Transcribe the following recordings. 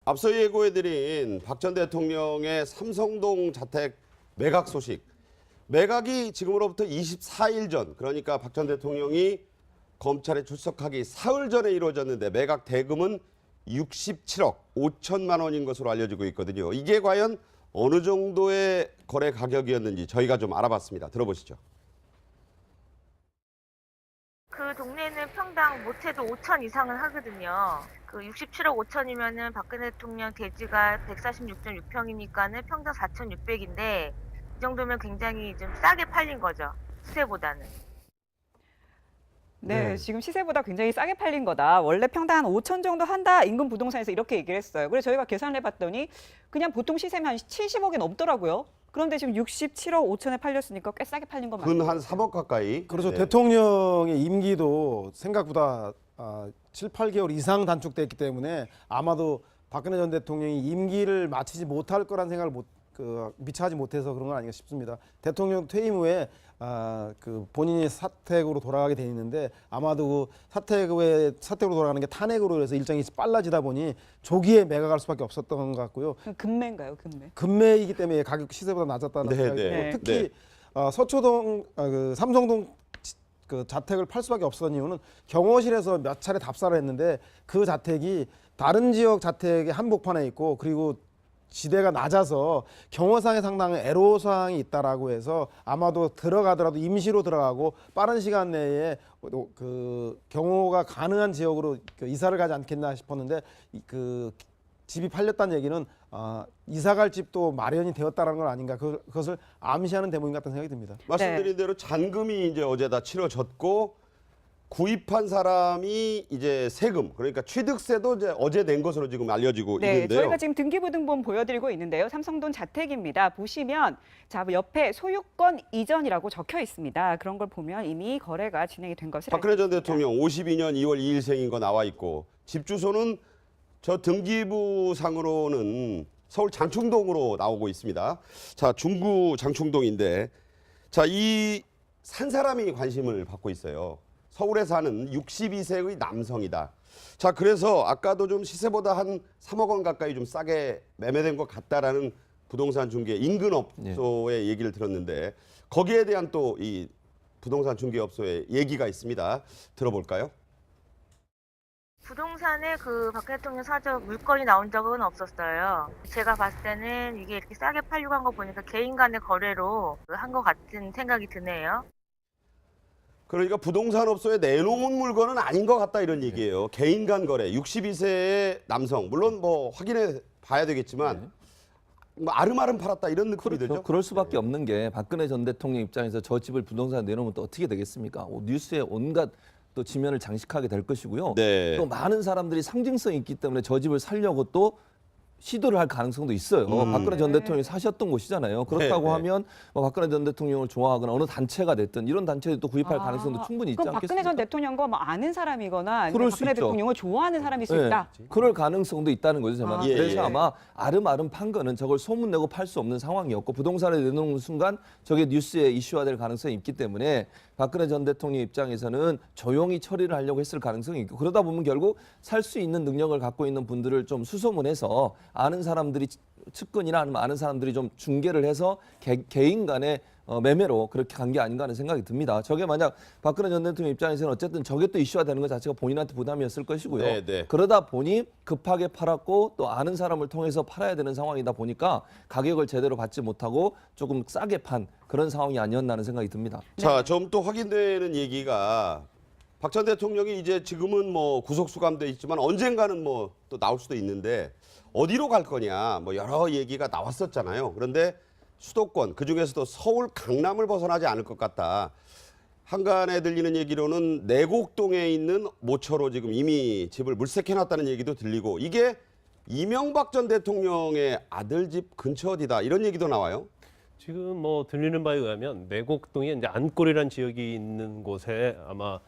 앞서 예고해드린 박 전 대통령의 삼성동 자택 매각 소식. 매각이 지금으로부터 24일 전, 그러니까 박 전 대통령이 검찰에 출석하기 사흘 전에 이루어졌는데 매각 대금은 67억 5천만 원인 것으로 알려지고 있거든요. 이게 과연 어느 정도의 거래 가격이었는지 저희가 좀 알아봤습니다. 들어보시죠. 그 동네는 평당 못해도 5천 이상은 하거든요. 그 67억 5천이면은 박근혜 대통령 대지가 146.6평이니까는 평당 4,600인데 이 정도면 굉장히 좀 싸게 팔린 거죠. 시세보다는. 네, 지금 시세보다 굉장히 싸게 팔린 거다. 원래 평당 한 5천 정도 한다. 인근 부동산에서 이렇게 얘기를 했어요. 그래서 저희가 계산을 해봤더니 그냥 보통 시세면 한 70억이 넘더라고요. 그런데 지금 67억 5천에 팔렸으니까 꽤 싸게 팔린 거 맞아요. 근 한 3억 가까이. 그렇죠. 네. 대통령의 임기도 생각보다 7, 8개월 이상 단축됐기 때문에 아마도 박근혜 전 대통령이 임기를 마치지 못할 거란 생각을 미처 하지 못해서 그런 건 아닌가 싶습니다. 대통령 퇴임 후에 그 본인이 사택으로 돌아가게 돼 있는데 아마도 그 사택으로 돌아가는 게 탄핵으로 해서 일정이 빨라지다 보니 조기에 매각할 수밖에 없었던 것 같고요. 금매인가요, 금매? 금매이기 때문에 가격 시세보다 낮았다는 네, 생각이 네. 들고 네. 특히 서초동 그 삼성동 그 자택을 팔 수밖에 없었던 이유는 경호실에서 몇 차례 답사를 했는데 그 자택이 다른 지역 자택의 한복판에 있고 그리고 지대가 낮아서 경호상에 상당한 애로사항이 있다라고 해서 아마도 들어가더라도 임시로 들어가고 빠른 시간 내에 그 경호가 가능한 지역으로 이사를 가지 않겠나 싶었는데 그 집이 팔렸다는 얘기는 이사갈 집도 마련이 되었다는 건 아닌가 그것을 암시하는 대목인 것 같다는 생각이 듭니다. 말씀드린 네. 대로 잔금이 이제 어제 다 치러졌고 구입한 사람이 이제 세금, 그러니까 취득세도 이제 어제 낸 것으로 지금 알려지고 네, 있는데요. 저희가 지금 등기부등본 보여드리고 있는데요. 삼성동 자택입니다. 보시면 자 옆에 소유권 이전이라고 적혀 있습니다. 그런 걸 보면 이미 거래가 진행이 된 것을 박근혜 전 알 수 있습니다. 대통령 52년 2월 2일생인 거 나와 있고 집 주소는 저 등기부 상으로는 서울 장충동으로 나오고 있습니다. 자, 중구 장충동인데 자, 이 산 사람이 관심을 받고 있어요. 서울에 사는 62세의 남성이다. 자, 그래서 아까도 좀 시세보다 한 3억 원 가까이 좀 싸게 매매된 것 같다라는 부동산 중개 인근업소의 얘기를 들었는데 거기에 대한 또 이 부동산 중개업소의 얘기가 있습니다. 들어볼까요? 부동산에 그 박근혜 대통령 사저 물건이 나온 적은 없었어요. 제가 봤을 때는 이게 이렇게 싸게 팔려고 한 거 보니까 개인 간의 거래로 한 것 같은 생각이 드네요. 그러니까 부동산 업소에 내놓은 물건은 아닌 것 같다 이런 얘기예요. 개인 간 거래. 62세의 남성. 물론 뭐 확인해 봐야 되겠지만 뭐 아름아름 팔았다 이런 느낌이 그렇죠. 들죠. 그럴 수밖에 없는 게 박근혜 전 대통령 입장에서 저 집을 부동산에 내놓으면 또 어떻게 되겠습니까? 뉴스에 온갖 또 지면을 장식하게 될 것이고요. 네. 또 많은 사람들이 상징성이 있기 때문에 저 집을 살려고 또 시도를 할 가능성도 있어요. 박근혜 전 대통령이 사셨던 곳이잖아요. 그렇다고 네, 네. 하면 뭐 박근혜 전 대통령을 좋아하거나 어느 단체가 됐든 이런 단체도 또 구입할 가능성도 충분히 있지 그럼 박근혜 않겠습니까? 전 대통령과 뭐 아는 사람이거나 아니면 그럴 수 박근혜 있죠. 대통령을 좋아하는 사람일 수 네, 있다. 그럴 가능성도 있다는 거죠, 제 말은. 예, 그래서 예. 아마 아름아름 판 거는 저걸 소문내고 팔 수 없는 상황이었고 부동산에 내놓는 순간 저게 뉴스에 이슈화될 가능성이 있기 때문에 박근혜 전 대통령 입장에서는 조용히 처리를 하려고 했을 가능성이 있고 그러다 보면 결국 살 수 있는 능력을 갖고 있는 분들을 좀 수소문해서 아는 사람들이 측근이나 아니면 아는 사람들이 좀 중개를 해서 개인 간의 매매로 그렇게 간 게 아닌가 하는 생각이 듭니다. 저게 만약 박근혜 전 대통령 입장에서는 어쨌든 저게 또 이슈화 되는 것 자체가 본인한테 부담이었을 것이고요. 네, 네. 그러다 보니 급하게 팔았고 또 아는 사람을 통해서 팔아야 되는 상황이다 보니까 가격을 제대로 받지 못하고 조금 싸게 판 그런 상황이 아니었나 하는 생각이 듭니다. 자, 좀 또 확인되는 얘기가 박 전 대통령이 이제 지금은 뭐 구속 수감돼 있지만 언젠가는 뭐 또 나올 수도 있는데 어디로 갈 거냐 뭐 여러 얘기가 나왔었잖아요. 그런데 수도권 그중에서도 서울 강남을 벗어나지 않을 것 같다. 한간에 들리는 얘기로는 내곡동에 있는 모처로 지금 이미 집을 물색해놨다는 얘기도 들리고 이게 이명박 전 대통령의 아들 집 근처 어디다 이런 얘기도 나와요. 지금 뭐 들리는 바에 의하면 내곡동에 이제 안골이라는 지역이 있는 곳에 아마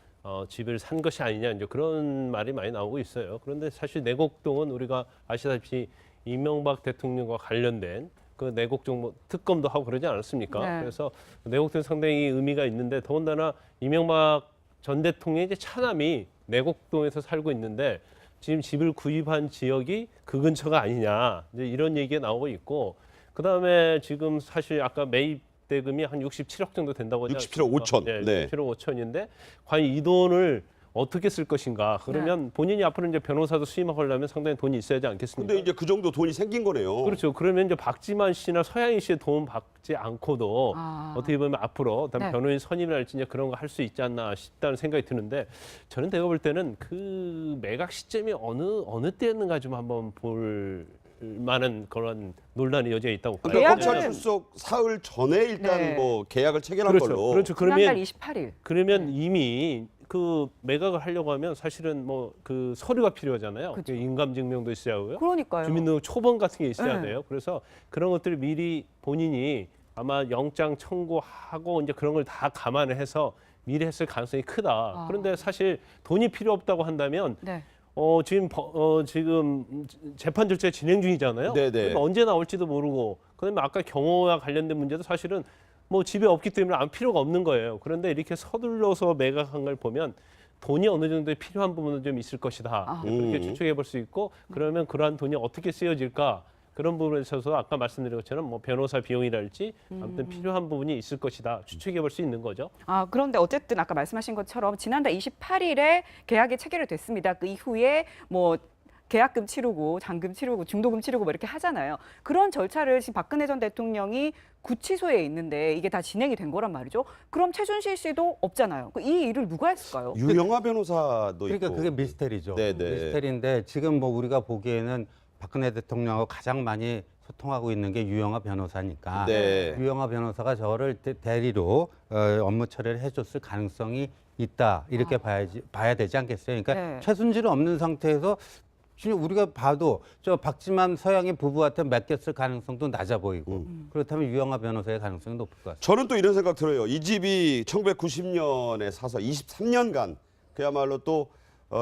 집을 산 것이 아니냐 이제 그런 말이 많이 나오고 있어요. 그런데 사실 내곡동은 우리가 아시다시피 이명박 대통령과 관련된 그 내곡동 뭐 특검도 하고 그러지 않았습니까? 네. 그래서 내곡동 상당히 의미가 있는데 더군다나 이명박 전 대통령의 이제 차남이 내곡동에서 살고 있는데 지금 집을 구입한 지역이 그 근처가 아니냐 이제 이런 얘기가 나오고 있고 그다음에 지금 사실 아까 매입 대금이 한 67억 정도 된다고 하지 67억 5천. 네, 네. 67억 5천인데 과연 이 돈을 어떻게 쓸 것인가? 그러면 네. 본인이 앞으로 이제 변호사도 수임하려면 상당히 돈이 있어야 하지 않겠습니까? 근데 이제 그 정도 돈이 생긴 거네요. 그렇죠. 그러면 이제 박지만 씨나 서양인 씨의 도움 받지 않고도 아. 어떻게 보면 앞으로 네. 변호인 선임이랄지 이제 그런 거 할 수 있지 않나 싶다는 생각이 드는데 저는 내가 볼 때는 그 매각 시점이 어느 때였는가 좀 한번 볼 만한 그런 논란의 여지가 있다고 봐요. 그러니까 계약은- 검찰 출석 사흘 전에 일단 네. 뭐 계약을 체결한 그렇죠. 걸로. 그렇죠. 지난달 그러면 28일. 그러면 이미 그 매각을 하려고 하면 사실은 뭐 그 서류가 필요하잖아요. 그렇죠. 인감 증명도 있어야 하고요. 그러니까요. 주민등록 초본 같은 게 있어야 네. 돼요. 그래서 그런 것들을 미리 본인이 아마 영장 청구하고 이제 그런 걸 다 감안을 해서 미리 했을 가능성이 크다. 아. 그런데 사실 돈이 필요 없다고 한다면 네. 지금 재판 절차 진행 중이잖아요. 네네. 그러면 언제 나올지도 모르고 그다음에 아까 경호와 관련된 문제도 사실은 뭐 집에 없기 때문에 안 필요가 없는 거예요. 그런데 이렇게 서둘러서 매각한 걸 보면 돈이 어느 정도 필요한 부분은 좀 있을 것이다. 아. 그렇게 추측해 볼 수 있고 그러면 그러한 돈이 어떻게 쓰여질까? 그런 부분에 있어서 아까 말씀드린 것처럼 뭐 변호사 비용이랄지 아무튼 필요한 부분이 있을 것이다. 추측해 볼 수 있는 거죠. 아, 그런데 어쨌든 아까 말씀하신 것처럼 지난달 28일에 계약이 체결이 됐습니다. 그 이후에 뭐 계약금 치르고 잔금 치르고 중도금 치르고 뭐 이렇게 하잖아요. 그런 절차를 지금 박근혜 전 대통령이 구치소에 있는데 이게 다 진행이 된 거란 말이죠. 그럼 최순실 씨도 없잖아요. 이 일을 누가 했을까요? 유영아 변호사도 그러니까 있고. 그게 미스테리죠. 네네. 미스테리인데 지금 뭐 우리가 보기에는 박근혜 대통령하고 가장 많이 소통하고 있는 게 유영아 변호사니까 네. 유영아 변호사가 저를 대리로 업무 처리를 해줬을 가능성이 있다 이렇게 봐야 되지 않겠어요? 그러니까 네. 최순실은 없는 상태에서 지금 우리가 봐도 저 박지만 서양인 부부한테 맡겼을 가능성도 낮아 보이고 그렇다면 유영아 변호사의 가능성이 높을 것 같습니다. 저는 또 이런 생각 들어요. 이 집이 1990년에 사서 23년간 그야말로 또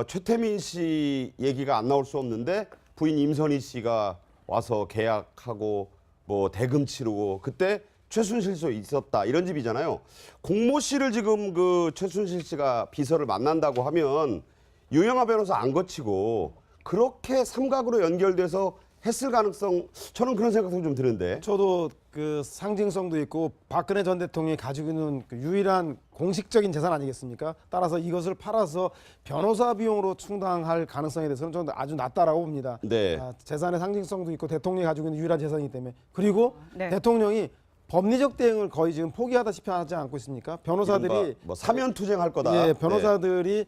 최태민 씨 얘기가 안 나올 수 없는데 부인 임선희 씨가 와서 계약하고 뭐 대금 치르고 그때 최순실도 있었다 이런 집이잖아요. 공모 씨를 지금 그 최순실 씨가 비서를 만난다고 하면 유영아 변호사 안 거치고 그렇게 삼각으로 연결돼서 했을 가능성 저는 그런 생각도 좀 드는데. 저도 그 상징성도 있고 박근혜 전 대통령이 가지고 있는 그 유일한 공식적인 재산 아니겠습니까? 따라서 이것을 팔아서 변호사 비용으로 충당할 가능성에 대해서는 저는 아주 낮다라고 봅니다. 네. 재산의 상징성도 있고 대통령이 가지고 있는 유일한 재산이기 때문에 그리고 네. 대통령이 법리적 대응을 거의 지금 포기하다시피 하지 않고 있습니까? 변호사들이 뭐 사면 투쟁할 거다. 예, 변호사들이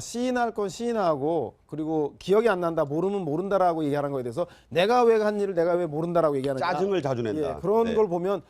시인할 건 시인하고 그리고 기억이 안 난다 모르면 모른다라고 얘기하는 거에 대해서 내가 왜 한 일을 내가 왜 모른다라고 얘기하는가 짜증을 자주 낸다. 예, 그런 네. 걸 보면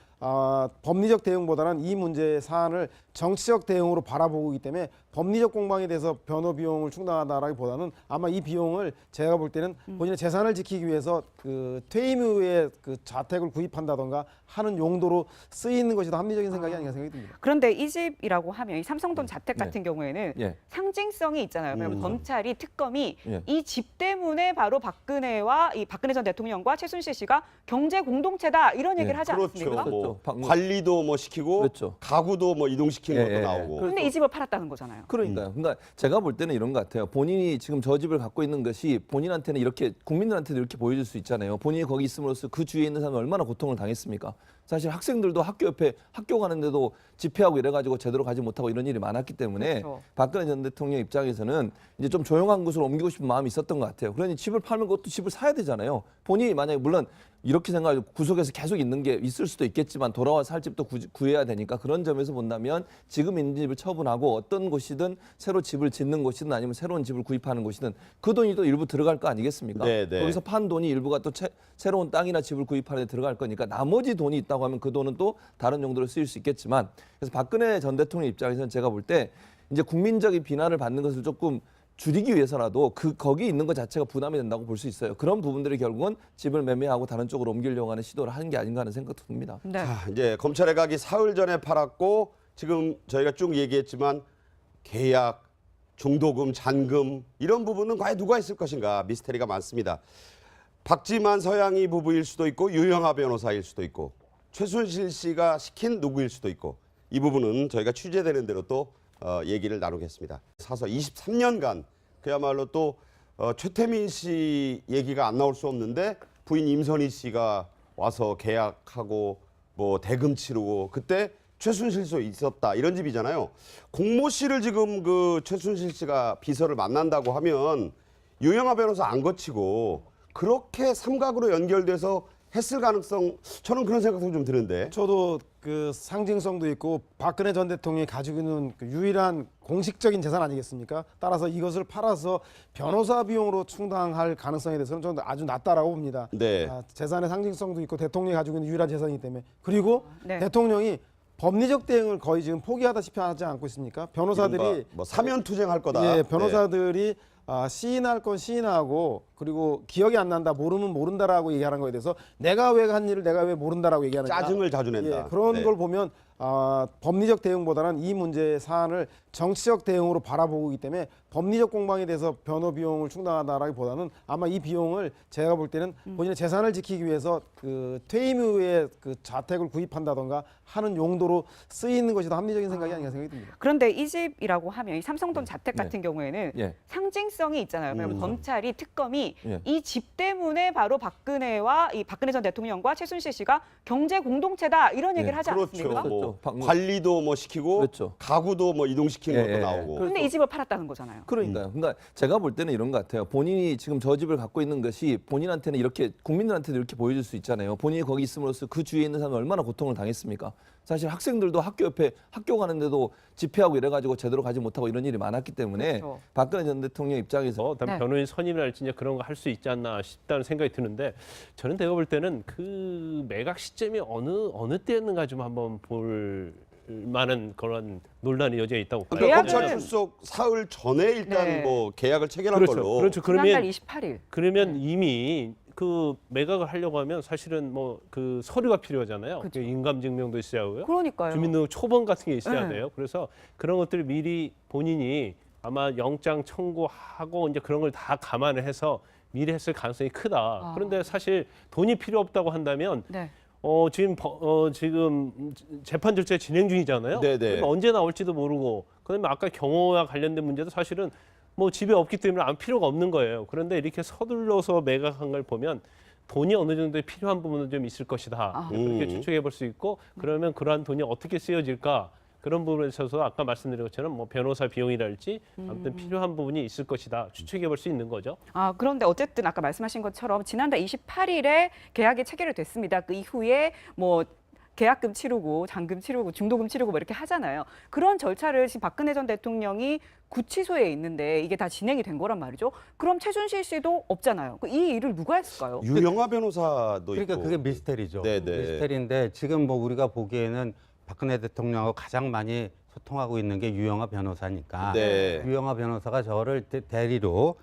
법리적 대응보다는 이 문제의 사안을 정치적 대응으로 바라보기 때문에 법리적 공방에 대해서 변호 비용을 충당하다라기보다는 아마 이 비용을 제가 볼 때는 본인의 재산을 지키기 위해서 그 퇴임 이후에 그 자택을 구입한다던가 하는 용도로 쓰이는 것이 더 합리적인 생각이 아닌가 생각이 듭니다. 그런데 이 집이라고 하면 이 삼성동 자택 같은 경우에는 예. 상징성이 있잖아요. 왜냐하면 검찰이 특검이 예. 이 집 때문에 바로 박근혜와 이 박근혜 전 대통령과 최순실 씨가 경제 공동체다 이런 얘기를 하지 그렇죠. 않았습니까? 뭐 방금- 관리도 뭐 시키고 그렇죠. 가구도 뭐 이동시키는 예, 것도 예. 나오고. 근데 이 집을 팔았다는 거잖아요. 그러니까요. 그러니까 제가 볼 때는 이런 것 같아요. 본인이 지금 저 집을 갖고 있는 것이 본인한테는 이렇게 국민들한테도 이렇게 보여줄 수 있잖아요. 본인이 거기 있음으로써 그 주위에 있는 사람이 얼마나 고통을 당했습니까? 사실 학생들도 학교 옆에 학교 가는데도 집회하고 이래가지고 제대로 가지 못하고 이런 일이 많았기 때문에 그렇죠. 박근혜 전 대통령 입장에서는 이제 좀 조용한 곳으로 옮기고 싶은 마음이 있었던 것 같아요. 그러니 집을 팔면 그것도 집을 사야 되잖아요. 본인이 만약에 물론 이렇게 생각하고 구속에서 계속 있는 게 있을 수도 있겠지만 돌아와 살 집도 구해야 되니까 그런 점에서 본다면 지금 있는 집을 처분하고 어떤 곳이든 새로 집을 짓는 곳이든 아니면 새로운 집을 구입하는 곳이든 그 돈이 또 일부 들어갈 거 아니겠습니까? 네, 네. 거기서 판 돈이 일부가 또 새로운 땅이나 집을 구입하는 데 들어갈 거니까 나머지 돈이 있다고 하면 그 돈은 또 다른 용도로 쓰일 수 있겠지만 그래서 박근혜 전 대통령 입장에서는 제가 볼 때 이제 국민적인 비난을 받는 것을 조금 줄이기 위해서라도 거기 있는 것 자체가 부담이 된다고 볼 수 있어요. 그런 부분들이 결국은 집을 매매하고 다른 쪽으로 옮기려고 하는 시도를 하는 게 아닌가 하는 생각도 듭니다. 네. 자, 이제 검찰의 각이 사흘 전에 팔았고 지금 저희가 쭉 얘기했지만 계약, 중도금, 잔금 이런 부분은 과연 누가 있을 것인가 미스테리가 많습니다. 박지만 서양이 부부일 수도 있고 유영아 변호사일 수도 있고 최순실 씨가 시킨 누구일 수도 있고 이 부분은 저희가 취재되는 대로 또 얘기를 나누겠습니다. 사서 23년간 그야말로 또 최태민 씨 얘기가 안 나올 수 없는데 부인 임선희 씨가 와서 계약하고 뭐 대금 치르고 그때 최순실 씨 있었다 이런 집이잖아요. 공모 씨를 지금 그 최순실 씨가 비서를 만난다고 하면 유영하 변호사 안 거치고 그렇게 삼각으로 연결돼서 했을 가능성 저는 그런 생각도 좀 드는데. 저도 그 상징성도 있고 박근혜 전 대통령이 가지고 있는 그 유일한 공식적인 재산 아니겠습니까? 따라서 이것을 팔아서 변호사 비용으로 충당할 가능성에 대해서는 저는 아주 낮다라고 봅니다. 네. 재산의 상징성도 있고 대통령이 가지고 있는 유일한 재산이기 때문에 그리고 네. 대통령이 법리적 대응을 거의 지금 포기하다시피 하지 않고 있습니까? 변호사들이 이른바 뭐 사면 투쟁할 거다. 예, 변호사들이 시인할 건 시인하고 그리고 기억이 안 난다 모르면 모른다라고 얘기하는 거에 대해서 내가 왜 한 일을 내가 왜 모른다라고 얘기하는가 짜증을 자주 낸다. 예, 그런 네. 걸 보면 법리적 대응보다는 이 문제 사안을 정치적 대응으로 바라보고 있기 때문에 법리적 공방에 대해서 변호 비용을 충당한다라기보다는 아마 이 비용을 제가 볼 때는 본인의 재산을 지키기 위해서 그 퇴임 이후에 그 자택을 구입한다던가 하는 용도로 쓰이는 것이 더 합리적인 생각이 아닌가 생각이 듭니다. 그런데 이 집이라고 하면 이 삼성동 자택 네. 같은 경우에는 예. 상징성이 있잖아요. 왜냐하면 검찰이 특검이 예. 이 집 때문에 바로 박근혜와 이 박근혜 전 대통령과 최순실 씨가 경제 공동체다 이런 얘기를 하지 그렇죠. 않았습니까? 뭐 그렇죠. 방금- 관리도 뭐 시키고 그렇죠. 가구도 뭐 이동시키는 예, 것도 예. 나오고. 근데 이 집을 팔았다는 거잖아요. 그러니까요. 그러니까 제가 볼 때는 이런 것 같아요. 본인이 지금 저 집을 갖고 있는 것이 본인한테는 이렇게 국민들한테도 이렇게 보여줄 수 있잖아요. 본인이 거기 있음으로써 그 주위에 있는 사람이 얼마나 고통을 당했습니까? 사실 학생들도 학교 옆에 학교 가는데도 집회하고 이래가지고 제대로 가지 못하고 이런 일이 많았기 때문에 그렇죠. 박근혜 전 대통령 입장에서 네. 변호인 선임이랄지 이제 그런 거 할 수 있지 않나 싶다는 생각이 드는데 저는 내가 볼 때는 그 매각 시점이 어느 때였는가 좀 한번 볼 만한 그런 논란이 여지가 있다고 봐요. 그러니까 계약은- 검찰 출석 사흘 전에 일단 네. 뭐 계약을 체결한 그렇죠. 걸로. 그렇죠. 지난달 그러면 28일. 그러면 이미 그 매각을 하려고 하면 사실은 뭐 그 서류가 필요하잖아요. 그렇죠. 그 인감 증명도 있어야 하고요. 그러니까요. 주민등록 초본 같은 게 있어야 네. 돼요. 그래서 그런 것들을 미리 본인이 아마 영장 청구하고 이제 그런 걸 다 감안을 해서 미리 했을 가능성이 크다. 그런데 사실 돈이 필요 없다고 한다면 네. 지금 재판 절차 진행 중이잖아요. 네네. 그러니까 언제 나올지도 모르고 그다음에 아까 경호와 관련된 문제도 사실은 뭐 집에 없기 때문에 안 필요가 없는 거예요. 그런데 이렇게 서둘러서 매각한 걸 보면 돈이 어느 정도 필요한 부분은 좀 있을 것이다. 그렇게 추측해 볼 수 있고 그러면 그러한 돈이 어떻게 쓰여질까? 그런 부분에 있어서 아까 말씀드린 것처럼 뭐 변호사 비용이랄지 아무튼 필요한 부분이 있을 것이다. 추측해 볼 수 있는 거죠. 그런데 어쨌든 아까 말씀하신 것처럼 지난달 28일에 계약이 체결이 됐습니다. 그 이후에 뭐 계약금 치르고 잔금 치르고 중도금 치르고 뭐 이렇게 하잖아요. 그런 절차를 지금 박근혜 전 대통령이 구치소에 있는데 이게 다 진행이 된 거란 말이죠. 그럼 최순실 씨도 없잖아요. 이 일을 누가 했을까요? 유영하 변호사도 그러니까 있고. 그게 미스테리죠. 네네. 미스테리인데 지금 뭐 우리가 보기에는 박근혜 대통령하고 가장 많이 소통하고 있는 게 유영하 변호사니까 네. 유영하 변호사가 저를 대리로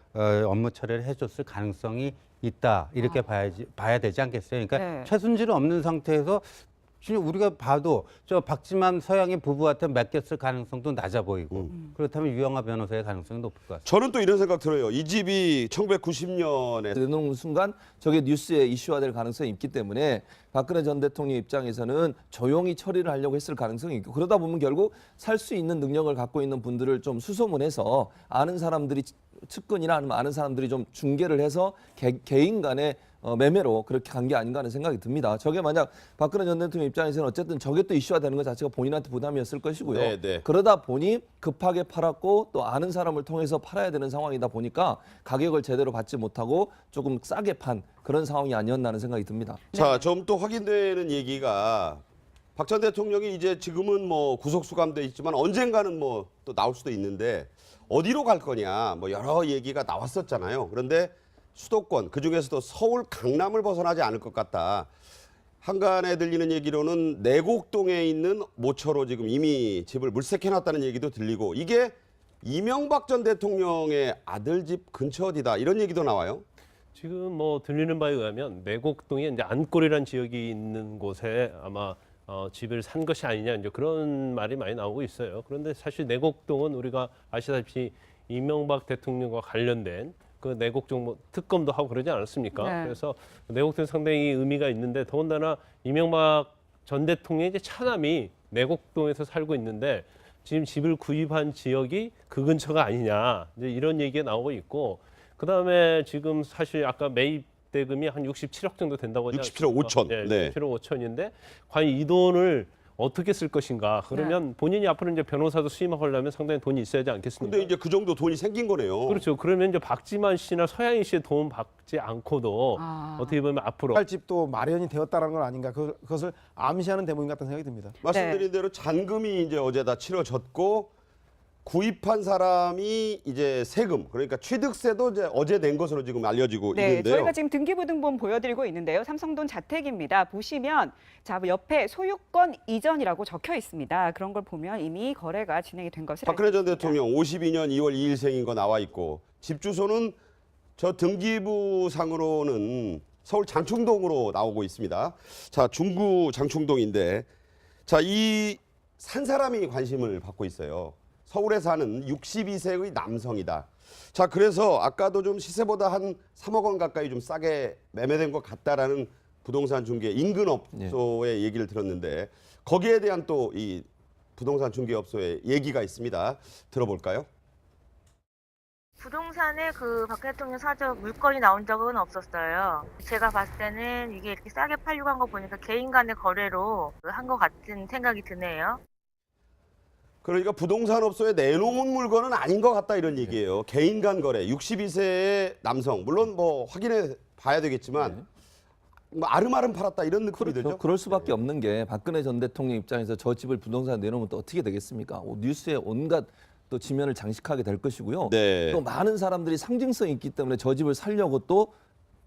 업무 처리를 해줬을 가능성이 있다 이렇게 봐야 되지 않겠어요? 그러니까 네. 최순실은 없는 상태에서 지금 우리가 봐도 저 박지만 서양의 부부한테 맡겼을 가능성도 낮아 보이고 그렇다면 유영하 변호사의 가능성이 높을 것 같습니다. 저는 또 이런 생각 들어요. 이 집이 1990년에 내놓는 순간 저게 뉴스에 이슈화될 가능성이 있기 때문에 박근혜 전 대통령 입장에서는 조용히 처리를 하려고 했을 가능성이 있고 그러다 보면 결국 살 수 있는 능력을 갖고 있는 분들을 좀 수소문해서 아는 사람들이 측근이나 아니면 아는 사람들이 좀 중개를 해서 개인 간의 매매로 그렇게 간 게 아닌가 하는 생각이 듭니다. 저게 만약 박근혜 전 대통령 입장에서는 어쨌든 저게 또 이슈화 되는 것 자체가 본인한테 부담이었을 것이고요. 네, 네. 그러다 보니 급하게 팔았고 또 아는 사람을 통해서 팔아야 되는 상황이다 보니까 가격을 제대로 받지 못하고 조금 싸게 판 그런 상황이 아니었나 하는 생각이 듭니다. 자, 좀 또 확인되는 얘기가 박 전 대통령이 이제 지금은 뭐 구속 수감돼 있지만 언젠가는 뭐 또 나올 수도 있는데 어디로 갈 거냐 뭐 여러 얘기가 나왔었잖아요. 그런데 수도권 그중에서도 서울 강남을 벗어나지 않을 것 같다. 한간에 들리는 얘기로는 내곡동에 있는 모처로 지금 이미 집을 물색해놨다는 얘기도 들리고 이게 이명박 전 대통령의 아들 집 근처 어디다 이런 얘기도 나와요. 지금 뭐 들리는 바에 의하면 내곡동에 이제 안골이라는 지역이 있는 곳에 아마 집을 산 것이 아니냐 이제 그런 말이 많이 나오고 있어요. 그런데 사실 내곡동은 우리가 아시다시피 이명박 대통령과 관련된 그 내곡동 뭐 특검도 하고 그러지 않았습니까? 네. 그래서 내곡동 상당히 의미가 있는데 더군다나 이명박 전 대통령의 이제 차남이 내곡동에서 살고 있는데 지금 집을 구입한 지역이 그 근처가 아니냐 이제 이런 얘기가 나오고 있고 그다음에 지금 사실 아까 매입 대금이 한 67억 정도 된다고 하지 67억 5천. 네, 네. 67억 5천인데 과연 이 돈을 어떻게 쓸 것인가? 그러면 본인이 앞으로 이제 변호사도 수임하려면 상당히 돈이 있어야 하지 않겠습니까? 근데 이제 그 정도 돈이 생긴 거네요. 그렇죠. 그러면 이제 박지만 씨나 서양인 씨의 도움 받지 않고도 어떻게 보면 앞으로 할 집도 마련이 되었다는 건 아닌가 그것을 암시하는 대목인 것 같다는 생각이 듭니다. 말씀드린 대로 잔금이 이제 어제 다 치러졌고 구입한 사람이 이제 세금 그러니까 취득세도 이제 어제 낸 것으로 지금 알려지고 네, 있는데요. 저희가 지금 등기부등본 보여드리고 있는데요. 삼성동 자택입니다. 보시면 자 옆에 소유권 이전이라고 적혀 있습니다. 그런 걸 보면 이미 거래가 진행이 된 것을 박근혜 전 알수 있습니다. 대통령 52년 2월 2일생인 거 나와 있고 집 주소는 저 등기부 상으로는 서울 장충동으로 나오고 있습니다. 자, 중구 장충동인데 자, 이 산 사람이 관심을 받고 있어요. 서울에 사는 62세의 남성이다. 자, 그래서 아까도 좀 시세보다 한 3억 원 가까이 좀 싸게 매매된 것 같다라는 부동산 중개 인근업소의 얘기를 들었는데 거기에 대한 또 이 부동산 중개업소의 얘기가 있습니다. 들어볼까요? 부동산에 그 박 대통령 사저 물건이 나온 적은 없었어요. 제가 봤을 때는 이게 이렇게 싸게 팔려고 한 거 보니까 개인 간의 거래로 한 것 같은 생각이 드네요. 그러니까 부동산 업소에 내놓은 물건은 아닌 것 같다 이런 얘기예요. 개인 간 거래 62세의 남성 물론 뭐 확인해 봐야 되겠지만 뭐 아름아름 팔았다 이런 느낌이 들죠. 그럴 수밖에 없는 게 박근혜 전 대통령 입장에서 저 집을 부동산에 내놓으면 또 어떻게 되겠습니까? 뉴스에 온갖 또 지면을 장식하게 될 것이고요. 네. 또 많은 사람들이 상징성이 있기 때문에 저 집을 살려고 또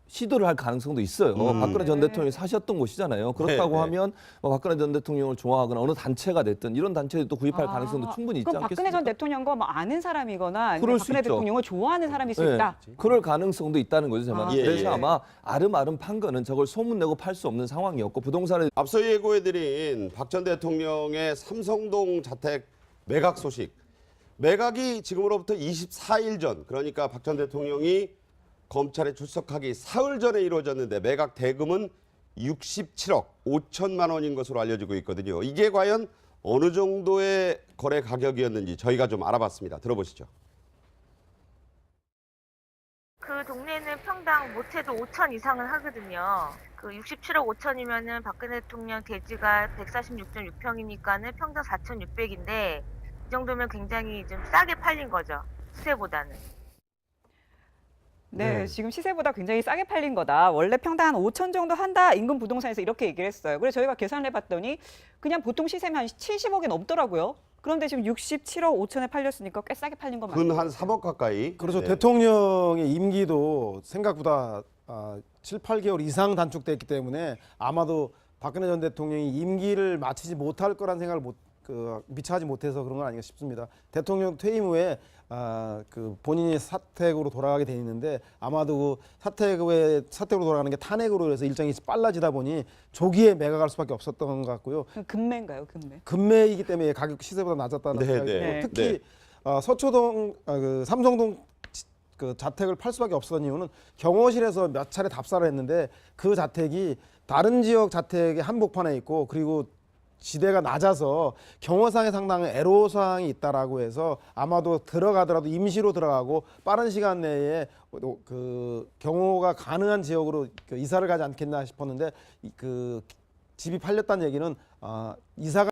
시도를 할 가능성도 있어요. 박근혜 전 대통령이 사셨던 곳이잖아요. 그렇다고 네. 하면 뭐 박근혜 전 대통령을 좋아하거나 어느 단체가 됐든 이런 단체에 또 구입할 가능성도 충분히 있지 그럼 않겠습니까? 박근혜 전 대통령과 뭐 아는 사람이거나 아니면 그럴 수 박근혜 있죠. 대통령을 좋아하는 사람일 수 네, 있다. 그럴 가능성도 있다는 거죠, 제 말은. 예, 그래서 예. 아마 아름아름 판 거는 저걸 소문내고 팔 수 없는 상황이었고 부동산을 앞서 예고해드린 박 전 대통령의 삼성동 자택 매각 소식. 매각이 지금으로부터 24일 전, 그러니까 박 전 대통령이 검찰에 출석하기 사흘 전에 이루어졌는데 매각 대금은 67억 5천만 원인 것으로 알려지고 있거든요. 이게 과연 어느 정도의 거래 가격이었는지 저희가 좀 알아봤습니다. 들어보시죠. 그 동네는 평당 못해도 5천 이상은 하거든요. 그 67억 5천이면은 박근혜 대통령 대지가 146.6평이니까는 평당 4,600인데 이 정도면 굉장히 좀 싸게 팔린 거죠. 시세보다는. 네, 지금 시세보다 굉장히 싸게 팔린 거다. 원래 평당 한 5천 정도 한다. 인근 부동산에서 이렇게 얘기를 했어요. 그래서 저희가 계산을 해봤더니 그냥 보통 시세면 한 70억이 넘더라고요. 그런데 지금 67억 5천에 팔렸으니까 꽤 싸게 팔린 건 맞아요. 근 한 3억 가까이. 그렇죠. 네. 대통령의 임기도 생각보다 7, 8개월 이상 단축됐기 때문에 아마도 박근혜 전 대통령이 임기를 마치지 못할 거란 생각을 미처 하지 못해서 그런 건 아닌가 싶습니다. 대통령 퇴임 후에 그 본인이 사택으로 돌아가게 돼 있는데 아마도 그 사택으로 돌아가는 게 탄핵으로 해서 일정이 빨라지다 보니 조기에 매각할 수밖에 없었던 것 같고요. 금매인가요, 금매? 금매이기 때문에 가격 시세보다 낮았다는 네, 생각이 네. 들고 네. 특히 서초동 그 삼성동 그 자택을 팔 수밖에 없었던 이유는 경호실에서 몇 차례 답사를 했는데 그 자택이 다른 지역 자택의 한복판에 있고 그리고 지대가 낮아서 경호상에 상당한 애로사항이 있다라고 해서 아마도 들어가더라도 임시로 들어가고 빠른 시간 내에 그 경호가 가능한 지역으로 이사를 가지 않겠나 싶었는데 그 집이 팔렸다는 얘기는 이사가